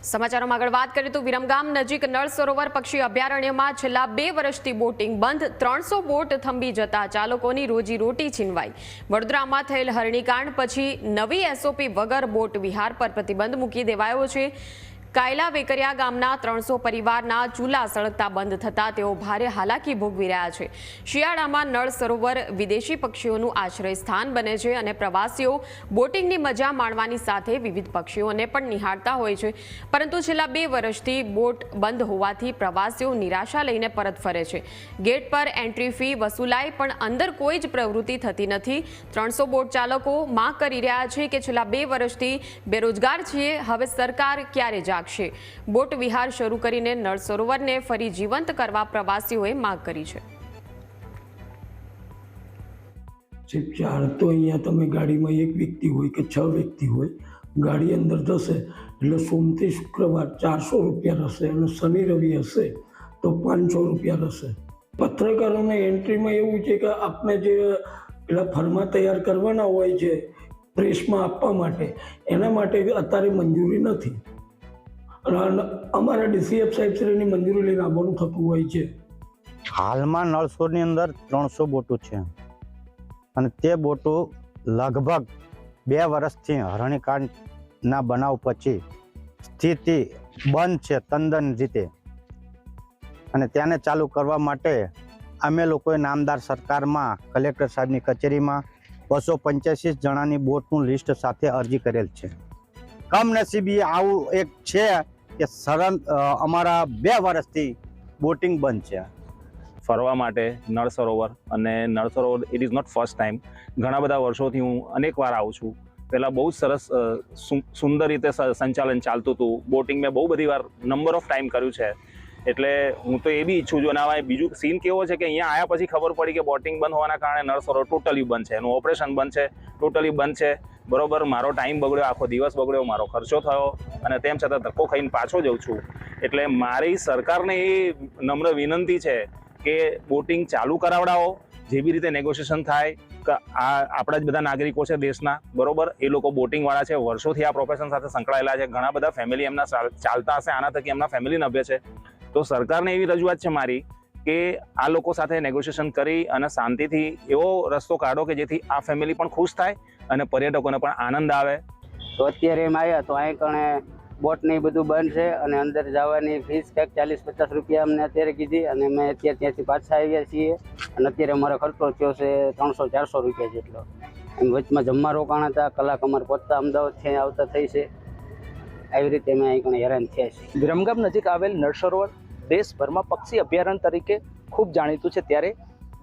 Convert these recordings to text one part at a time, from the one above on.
સમાચારોમાં આગળ વાત કરીએ તો વિરમગામ નજીક નળ સરોવર પક્ષી અભયારણ્યમાં છેલ્લા 2 વર્ષથી બોટિંગ બંધ, 300 બોટ થંભી જતા ચાલકોની રોજીરોટી છીનવાઈ। વડોદરામાં થયેલ હરણીકાંડ પછી નવી એસઓપી વગર બોટ વિહાર પર પ્રતિબંધ મૂકી દેવાયો છે। કાયલા વેકરિયા ગામના 300 પરિવારના ચૂલા સળગતા બંધ થતા તેઓ ભારે હાલાકી ભોગવી રહ્યા છે। શિયાળામાં નળ સરોવર વિદેશી પક્ષીઓનું આશ્રય સ્થાન બને છે અને પ્રવાસીઓ બોટિંગની મજા માણવાની સાથે વિવિધ પક્ષીઓને પણ નિહાળતા હોય છે, પરંતુ છેલ્લા 2 વર્ષથી બોટ બંધ હોવાથી પ્રવાસીઓ નિરાશા લઈને પરત ફરે છે। ગેટ પર એન્ટ્રી ફી વસૂલાય પણ અંદર કોઈ જ પ્રવૃત્તિ થતી નથી। 300 બોટ ચાલકો માંગ કરી રહ્યા છે કે છેલ્લા 2 વર્ષથી બેરોજગાર છીએ, હવે સરકાર ક્યારે જાય? બોટ વિહાર શરૂ કરીને નળ સરોવરને ફરી જીવંત કરવા પ્રવાસીઓએ માંગ કરી છે। ચાર તો અહીંયા તમે ગાડીમાં એક વ્યક્તિ હોય કે 6 વ્યક્તિ હોય, ગાડી અંદર જશે એટલે સોમથી શુક્રવાર 400 રૂપિયા રહેશે અને શનિ રવિ હશે તો 500 રૂપિયા રહેશે। પત્રકારોને એન્ટ્રીમાં એવું છે કે આપણે જે પેલા ફરમા તૈયાર કરવાના હોય છે પ્રેસમાં આપવા માટે, એના માટે અત્યારે મંજૂરી નથી। અમારા ડીસીએફ સાહેબશ્રીની મંજૂરી લઈને આવવાનું થતું હોય છે। હાલમાં નળસરોવરની અંદર 300 બોટો છે અને તે બોટો લગભગ 2 વર્ષથી હરણીકાંડના બનાવ પછી સ્થિતિ બંધ છે તદ્દન રીતે, અને તેને ચાલુ કરવા માટે અમે લોકોએ નામદાર સરકારમાં કલેક્ટર સાહેબની કચેરીમાં 285 જણાની બોટનું લિસ્ટ સાથે અરજી કરેલ છે। કમનસીબી આવું એક છે કે સરળ અમારા 2 વર્ષથી બોટિંગ બંધ છે। ફરવા માટે નળ સરોવર, અને Nal Sarovar it is not first time, ઘણા બધા વર્ષોથી હું અનેક વાર આવું છું। પહેલાં બહુ સરસ સુંદર રીતે સંચાલન ચાલતું હતું, બોટિંગ મેં બહુ બધી વાર નંબર ઓફ ટાઈમ કર્યું છે, એટલે હું તો એ બી ઈચ્છું છું। અને બીજું સીન કેવો છે કે અહીંયા આવ્યા પછી ખબર પડી કે બોટિંગ બંધ હોવાના કારણે નળ સરોવર ટોટલી બંધ છે, એનું ઓપરેશન બંધ છે, ટોટલી બંધ છે। બરોબર, મારો ટાઈમ બગડ્યો, આખો દિવસ બગડ્યો, મારો ખર્ચો થયો, અને તેમ છતાં ધક્કો ખાઈને પાછો જઉં છું। એટલે મારી સરકારને એ નમ્ર વિનંતી છે કે બોટિંગ ચાલુ કરાવડાવો, જે બી રીતે નેગોશિએશન થાય કે આ આપણા જ બધા નાગરિકો છે દેશના, બરોબર, એ લોકો બોટિંગવાળા છે, વર્ષોથી આ પ્રોફેશન સાથે સંકળાયેલા છે, ઘણા બધા ફેમિલી એમના ચાલતા હશે, આના થકી એમના ફેમિલી નભે છે। તો સરકારને એવી રજૂઆત છે મારી કે આ લોકો સાથે નેગોશિએશન કરી અને શાંતિથી એવો રસ્તો કાઢો કે જેથી આ ફેમિલી પણ ખુશ થાય અને પર્યટકોને પણ આનંદ આવે। તો અત્યારે એમ આવ્યા તો અહીં કણે બોટ ને બધું બંધ છે અને અંદર જવાની ફીસ કંઈક 40-50 રૂપિયા અમને અત્યારે કીધી, અને અમે અત્યારે ત્યાંથી પાછા આવ્યા છીએ અને અત્યારે અમારો ખર્ચો થયો છે 300-400 રૂપિયા જેટલો। એમ વચમાં જમવા રોકાણા હતા, કલાક અમારે પહોંચતા અમદાવાદથી આવતા થઈ છે, આવી રીતે અમે અહીં કણે હેરાન થયા છીએ। વિરમગામ નજીક આવેલ નળ સરોવર દેશભરમાં પક્ષી અભયારણ્ય તરીકે ખૂબ જાણીતું છે, ત્યારે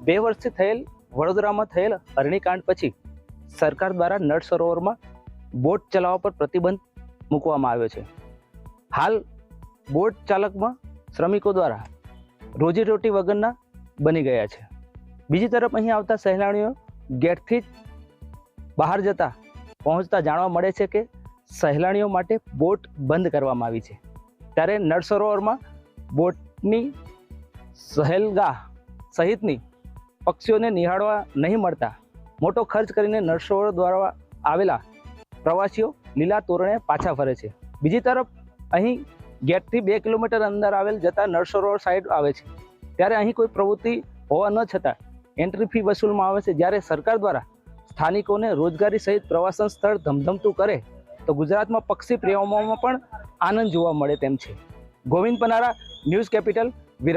2 વર્ષથી થયેલ વડોદરામાં થયેલ હરણીકાંડ પછી સરકાર દ્વારા નળ સરોવરમાં બોટ ચલાવવા પર પ્રતિબંધ મૂકવામાં આવ્યો છે। હાલ બોટ ચાલકમાં શ્રમિકો દ્વારા રોજીરોટી વગરના બની ગયા છે। બીજી તરફ અહીં આવતા સહેલાણીઓ ગેટથી બહાર જતા પહોંચતા જાણવા મળે છે કે સહેલાણીઓ માટે બોટ બંધ કરવામાં આવી છે, ત્યારે નળ સરોવરમાં બોટની સહેલગાહ સહિતની પક્ષીઓને નિહાળવા નહીં મળતા મોટો ખર્ચ કરીને નળ સરોવર દ્વારા આવેલા પ્રવાસીઓ લીલા તોરણે પાછા ફરે છે। બીજી તરફ અહીં ગેટથી 2 કિલોમીટર અંદર આવેલ જતા નળ સરોવર સાઈડ આવે છે, ત્યારે અહીં કોઈ પ્રવૃત્તિ હોવા ન છતાં એન્ટ્રી ફી વસૂલવામાં આવે છે। જ્યારે સરકાર દ્વારા સ્થાનિકોને રોજગારી સહિત પ્રવાસન સ્થળ ધમધમતું કરે તો ગુજરાતમાં પક્ષી પ્રેમીઓમાં પણ આનંદ જોવા મળે તેમ છે। ગોવિંદ પનારા, ન્યૂઝ કેપિટલ,